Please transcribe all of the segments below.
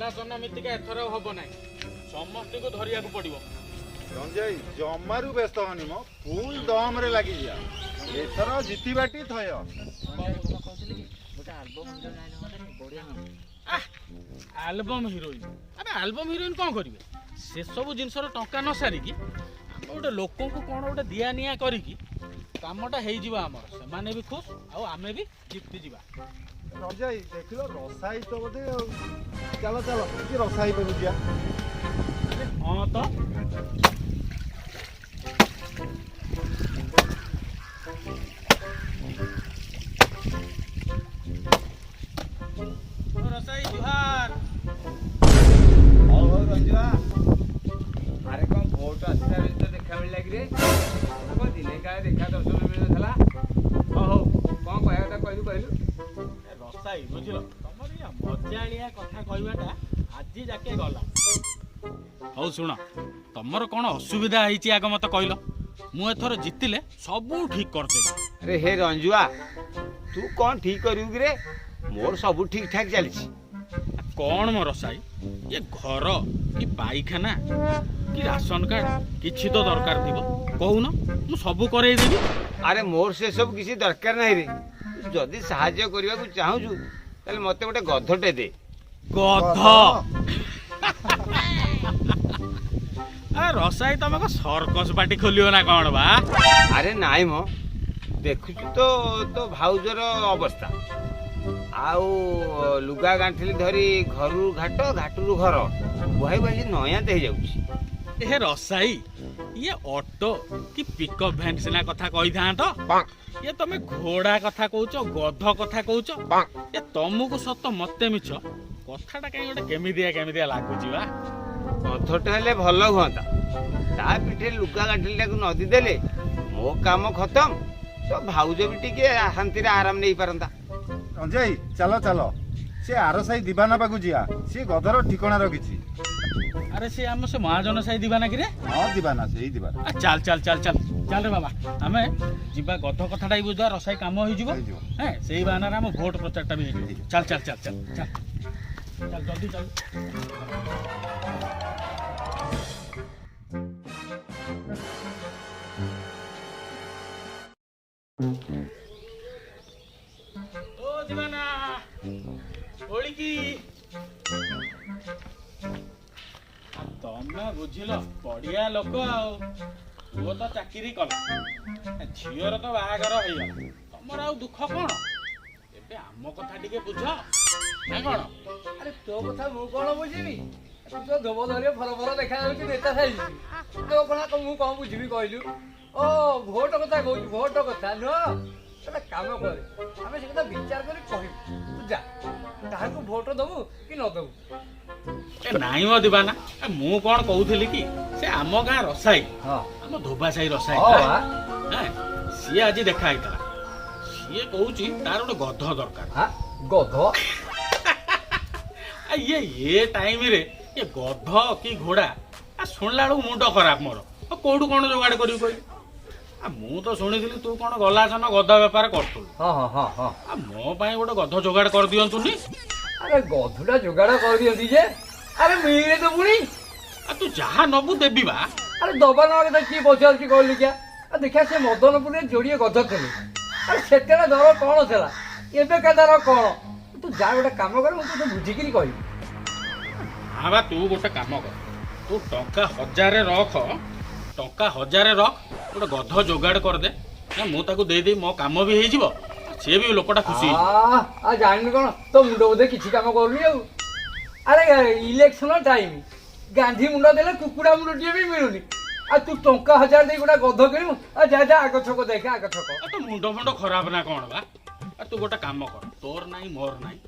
ନିର୍ବାଚନ ମିତିକା ଏଥର ହବ ନାହିଁ ସମସ୍ତଙ୍କୁ ଧରିବାକୁ ପଡିବ। ରଞ୍ଜୟ ଜମାରୁ ବ୍ୟସ୍ତ ହନି ମୋ ଫୁଲ ଦମରେ ଲାଗିଯିବା ଏଥର ଜିତିବାଟି ଥୟ। ଆଲବମ ହିରୋଇନ ଆରେ ଆଲବମ ହିରୋଇନ କଣ କରିବେ ସେସବୁ ଜିନିଷର ଟଙ୍କା ନ ସାରିକି ଆମେ ଗୋଟେ ଲୋକଙ୍କୁ କଣ ଗୋଟେ ଦିଆ ନିଆ କରିକି କାମଟା ହେଇଯିବ ଆମର ସେମାନେ ବି ଖୁସ ଆଉ ଆମେ ବି ଜିତିଯିବା। ରଞ୍ଜୟ ଦେଖିଲ ରସାଇ ତ ବୋଧେ ଆଉ ଚାଲ ଚାଲ ଟିକେ ରସାଇ ପାଖକୁ ଯିବା। ହଁ ତ ରସାଇ ଜୁହାର। ହଉ ହଉ ରଞ୍ଜୁଆ ଆରେ କଣ ଭୋଟ ଆସିଲା ବେଳେ ତ ଦେଖା ମିଳିଲା କିରେ କଣ ଦିନେ କାଳେ ଦେଖା ଦର୍ଶନ ମିଳୁନଥିଲା। ହଉ ହଉ କଣ କହିବା କଥା କହିଲୁ କହିଲୁ। ରସାଇ ବୁଝିଲ ତମର ଇଏ ମଜାଳିଆ କଥା କହିବାଟା ଆଜି ଯାକେ ଗଲା। ହଉ ଶୁଣ ତମର କଣ ଅସୁବିଧା ହେଇଛି ଆଗ ମତେ କହିଲ ମୁଁ ଏଥର ଜିତିଲେ ସବୁ ଠିକ କରିଦେବି। ଆରେ ହେ ରଞ୍ଜୁଆ ତୁ କଣ ଠିକ କରିବୁ କିରେ ମୋର ସବୁ ଠିକ ଠାକ ଚାଲିଛି। କଣ ମୋ ରସାଇ ଏ ଘର କି ପାଇଖାନା କି ରାସନ କାର୍ଡ କିଛି ତ ଦରକାର ଥିବ କହୁନ ମୁଁ ସବୁ କରେଇଦେବି। ଆରେ ମୋର ସେ ସବୁ କିଛି ଦରକାର ନାହିଁ ରେ ଯଦି ସାହାଯ୍ୟ କରିବାକୁ ଚାହୁଁଛୁ ତାହେଲେ ମତେ ଗୋଟେ ଗଧଟେ ଦେ। ଗଧ ରସାଇ ତମେ ସର୍କସ ପାଟି ଖୋଲିବ ନା କଣ ବା? ଆରେ ନାଇଁ ମ ଦେଖୁଛୁ ତ ତୋ ଭାଉଜର ଅବସ୍ଥା ଆଉ ଲୁଗା ଗାଣ୍ଠିଲି ଧରି ଘରୁ ଘାଟ ଘାଟରୁ ଘର ବୁହାଇ ବୁହାଇ ନୟାନ୍ତ ହେଇଯାଉଛି। ଏ ରସାଇ ଇଏ ଅଟୋ କି ପିକଅପ ଭ୍ୟାନ ସିନା କଥା କହିଥାନ୍ତ ଇଏ ତମେ ଘୋଡା କଥା କହୁଛ ଗଧ କଥା କହୁଛ ଏ ତମକୁ ସତ ମତେ ମିଛ କଥାଟା କାଇଁ ଗୋଟେ କେମିତିଆ ଲାଗୁଛି ବା? ଗଧଟା ହେଲେ ଭଲ ହୁଅନ୍ତା ତା ପିଠିରେ ଲୁଗା ଗାଣ୍ଠିଲିଟାକୁ ନଦୀ ଦେଲେ ମୋ କାମ ଖତମ ତ ଭାଉଜ ବି ଟିକେ ଶାନ୍ତିରେ ଆରାମ ନେଇପାରନ୍ତା। ରଞ୍ଜୟ ଚାଲ ଚାଲ ସେ ଆର ସାହି ଦିବାନା ପାଖକୁ ଯିବା ସିଏ ଗଧର ଠିକଣା ରଖିଛି। ଆରେ ସେ ଆମ ସେ ମହାଜନ ସାହି ଦିବାନା କିରେ? ହଁ ଦିବାନା ସେଇ ଦିବାନା। ଚାଲ ଚାଲ ଚାଲ ଚାଲ ଚାଲ ରେ ବାବା ଆମେ ଯିବା ଗଧ କଥାଟା ବୁଝିବା ରସାଇ କାମ ହେଇଯିବ ହ্যাঁ ସେଇ ବାହାନାରେ ଆମ ଭୋଟ ପ୍ରଚାରଟା ବି ହେଇଯିବ। ଚାଲ ଚାଲ ଚାଲ ଚାଲ ଚାଲ ଚାଲ ଜଲ୍ଦି ଚାଲ। ଓ ଦିବାନା ଓଳିକି ତମେ ବୁଝିଲ ବଢିଆ ଲୋକ ଆଉ ପୁଅ ତ ଚାକିରି କଲା ଝିଅର ତ ବାହାଘର ହେଇଗଲା ତମର ଆଉ ଦୁଃଖ କଣ? ଏବେ ଆମ କଥା ଟିକେ ବୁଝ ନା କଣ? ଆରେ ତୋ କଥା ମୁଁ କଣ ବୁଝିବି ତୁ ତ ଧୋବ ଧରିବ ଫର ଫର ଦେଖାଯାଉଛି ନେତା ସାଇଜି ତୋ କଥା ମୁଁ କଣ ବୁଝିବି କହିଲୁ? ଓ ଭୋଟ କଥା କହୁଛୁ ଭୋଟ କଥା ନୁହଁ ଗୋଟେ କାମ କରେ ଆମେ ସେ କଥା ବିଚାର କରି କହିବୁ ତୁ ଯା କାହାକୁ ଭୋଟ ଦବୁ କି ନ ଦବୁ। ନାଇଁ ମ ଦିବାନା ମୁଁ କଣ କହୁଥିଲି କି ସେ ଆମ ଗାଁ ରସାଇ ଆମ ଧୋବା ସାହି ରସାଇ ସିଏ ଆଜି ଦେଖା ହେଇଥିଲା ସିଏ କହୁଛି ତାର ଗୋଟେ ଗଧ ଦରକାର। ଗଧ ଇଏ ଟାଇମରେ ଇଏ ଗଧ କି ଘୋଡା ଶୁଣିଲା ବେଳକୁ ମୁଣ୍ଡ ଖରାପ ମୋର କୋଉଠୁ କଣ ଯୋଗାଡ କରିବୁ କହିବି? ମୁଁ ତ ଶୁଣିଥିଲି ତୁ କଣ ଗଲାସନ ଗଧ ବେପାର କରୁଥିଲୁ ମୋ ପାଇଁ ଗୋଟେ ଗଧ ଯୋଗାଡ କରିଦିଅନ୍ତୁନି। ଆରେ ଗଧଟା ଯୋଗାଡ଼ କରିଦିଅନ୍ତି ଯେ ଆରେ ମିଳିଲେ ତ ପୁଣି ତୁ ଯାହା ନବୁ ଦେବି ବା। ଆରେ ଦବା ନବା କଥା କିଏ ପଚାରୁଛି କହିଲି କିଆ ଦେଖିଆ ସେ ମଦନପୁରରେ ଯୋଡ଼ିଏ ଗଧ ଥିଲେ ଆରେ ସେତେବେଳେ ଦର କଣ ଥିଲା ଏବେକା ଦର କଣ ତୁ ଯା ଗୋଟେ କାମ କର ମୁଁ ତତେ ବୁଝିକିରି କହିବି। ହଁ ବା ତୁ ଗୋଟେ କାମ କର ତୁ ଟଙ୍କା 1000 ରଖ ଗୋଟେ ଗଧ ଯୋଗାଡ଼ କରିଦେ ମୁଁ ତାକୁ ଦେଇଦେବି ମୋ କାମ ବି ହେଇଯିବ ସିଏ ବି ଲୋକଟା ଖୁସି ହେଇଯିବ। ଜାଣିନି କଣ ତୋ ମୁଣ୍ଡ ବୋଧେ କିଛି କାମ କରୁନି ଆଉ। ଆରେ ଇଲେକ୍ସନ ଟାଇମ ଗାନ୍ଧୀ ମୁଣ୍ଡ ଦେଲେ କୁକୁଡ଼ା ମୁଣ୍ଡଟିଏ ବି ମିଳୁନି ଆଉ ତୁ ଟଙ୍କା 1000 ଦେଇ ଗୋଟେ ଗଧ କିଣିବୁ ଯା ଯା ଆଗ ଛକ ଦେଖେ ଆଗ ଛକ। ତୋ ମୁଣ୍ଡ ଖରାପ ନା କଣ ବା? ତୁ ଗୋଟେ କାମ କର ତୋର ନାହିଁ ମୋର ନାହିଁ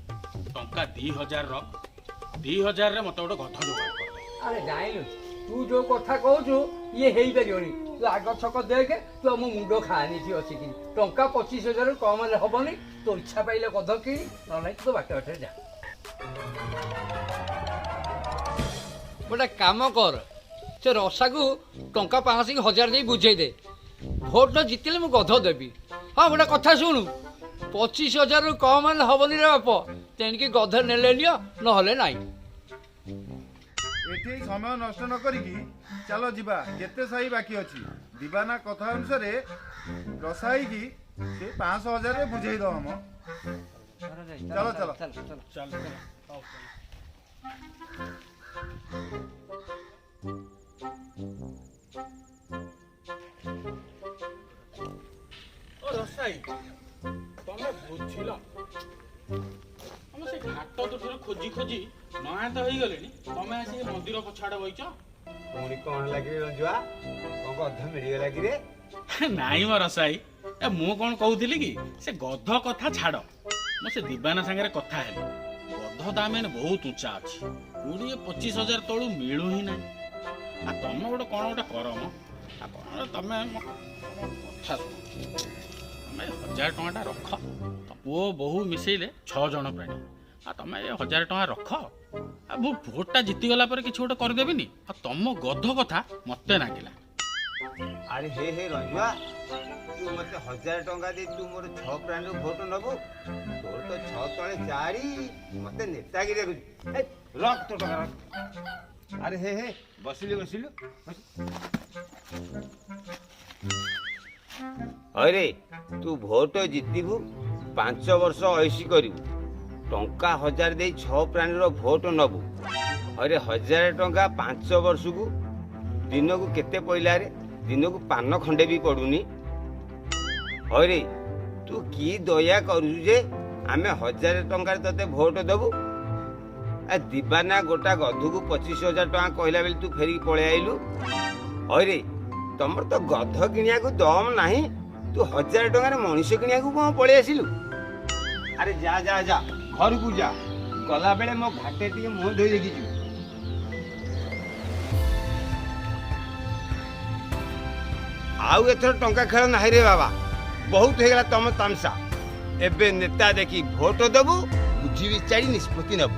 ଟଙ୍କା 2000 ରଖ 2000ରେ ମତେ ଗୋଟେ ଗଧ ଯୋଗାଡ଼ କରିଦେ। ଆରେ ଜାଣିଲୁ ତୁ ଯୋଉ କଥା କହୁଛୁ ଇଏ ହେଇପାରିବନି ତୁ ଆଗ ଛକ ଦେଖେ ତୁ ଆମ ମୁଣ୍ଡ ଖାଆନି ଏଠି ଅଛି କି ଟଙ୍କା 25,000 କମ ହେଲେ ହବନି ତୋ ଇଚ୍ଛା ପାଇଲେ ଗଧ କିଣି ନହେଲେ ତୁ ବାଟ ବାଟରେ ଯା। ଗୋଟେ କାମ କର ସେ ରସାକୁ ଟଙ୍କା 500 କି 1000 ଦେଇ ବୁଝେଇ ଦେ ଭୋଟ ଜିତିଲେ ମୁଁ ଗଧ ଦେବି। ହଁ ଗୋଟେ କଥା ଶୁଣୁ 25,000 କମ ହେଲେ ହବନି ରେ ବାପ ତେଣିକି ଗଧ ନେଲେ ନିଅ ନହେଲେ ନାଇଁ। ଏଠି ସମୟ ନଷ୍ଟ ନ କରିକି ଚାଲ ଯିବା। କେତେ ସାହି ବାକି ଅଛି ଦିବାନା କଥା ଅନୁସାରେ ରସାଇକି ସେ 500,000ରେ ବୁଝେଇ ଦବ ମ। ଚାଲ ଚାଲ ଚାଲ ହଉ, ଓ ରସାଇ ତମେ ବୁଝିଲ ତମେ ସେ ଘାଟ ତୁଠରେ ଖୋଜି ଖୋଜି ନୟାନ୍ତ ହେଇଗଲେଣି, ତମେ ଆସି ମନ୍ଦିର ପଛଆଡେ ବଇଛ। ପୁଣି କଣ ହେଲା କିରେ ରଞ୍ଜୁଆ? କଣ ଗଧ ମିଳିଗଲା କିରେ? ନାଇଁ ମ ରସାଇ, ଏ ମୁଁ କଣ କହୁଥିଲି କି ସେ ଗଧ କଥା ଛାଡ। ମୁଁ ସେ ଦିବାନା ସାଙ୍ଗରେ କଥା ହେଲି, ଗଧ ଦାମ ଏଇନେ ବହୁତ ଉଞ୍ଚା ଅଛି, 20-25 ହଜାର ତଳୁ ମିଳୁ ହିଁ ନାହିଁ। ଆଉ ତମେ ଗୋଟେ କଣ ଗୋଟେ କର ମ, ଆଉ କଣ ତମେ କଥା ଶୁଣ, ତମେ 1,000 ଟଙ୍କାଟା ରଖ, ପୁଅ ବୋହୂ ମିଶେଇଲେ 6 ଜଣ ପ୍ରାଣୀ। ଆଉ ତମେ ଏ 1,000 ଟଙ୍କା ରଖ, ଆଉ ମୁଁ ଭୋଟଟା ଜିତିଗଲା ପରେ କିଛି ଗୋଟେ କରିଦେବିନି। ଆଉ ତମ ଗଧ କଥା ମତେ ଲାଗିଲା। ଆରେ ହେ ହେ ରଞ୍ଜୁଆ, ତୁ ମତେ 1,000 ଟଙ୍କା ଦେଇ ତୁ ମୋର 6 ପ୍ରାଣୀରୁ ଭୋଟ ନବୁ? ତୋର ତ 6 ତଳେ 4, ମତେ ନେତାଗିରି କରୁଛୁ। ରଖ ତୋ ଟଙ୍କା ରଖ। ଆରେ ହେ ହେ ବସିଲୁ ବସିଲୁ। ହଇରେ ତୁ ଭୋଟ ଜିତିବୁ, 5 ବର୍ଷ ଐଶୀ କରିବୁ, ଟଙ୍କା 1,000 ଦେଇ 6 ପ୍ରାଣୀର ଭୋଟ ନବୁ। ହଇରେ 1,000 ଟଙ୍କା 5 ବର୍ଷକୁ ଦିନକୁ କେତେ ପଇଲାରେ? ଦିନକୁ ପାନ ଖଣ୍ଡେ ବି ପଡୁନି। ହଇରେ ତୁ କି ଦୟା କରୁଛୁ ଯେ ଆମେ 1,000 ଟଙ୍କାରେ ତତେ ଭୋଟ ଦବୁ? ଦିବାନା ଗୋଟା ଗଧକୁ 25,000 ଟଙ୍କା କହିଲା ବେଳେ ତୁ ଫେରିକି ପଳେଇ ଆଇଲୁ। ହଇରେ ତମର ତ ଗଧ କିଣିବାକୁ ଦମ ନାହିଁ, ତୁ 1,000 ଟଙ୍କାରେ ମଣିଷ କିଣିବାକୁ କଣ ପଳେଇ ଆସିଲୁ? ଆରେ ଯା ଯା ଯା ଘରକୁ ଯା, ଗଲାବେଳେ ମୋ ଘାଟେ ଟିକେ ମୁହଁ ଧୋଇ ଦେଇକି ଯିବୁ। ଆଉ ଏଥର ଟଙ୍କା ଖେଳ ନାହିଁ ରେ ବାବା, ବହୁତ ହେଇଗଲା ତମ ତାମସା। ଏବେ ନେତା ଦେଖି ଭୋଟ ଦବୁ, ବୁଝି ବିଚାରି ନିଷ୍ପତ୍ତି ନେବୁ।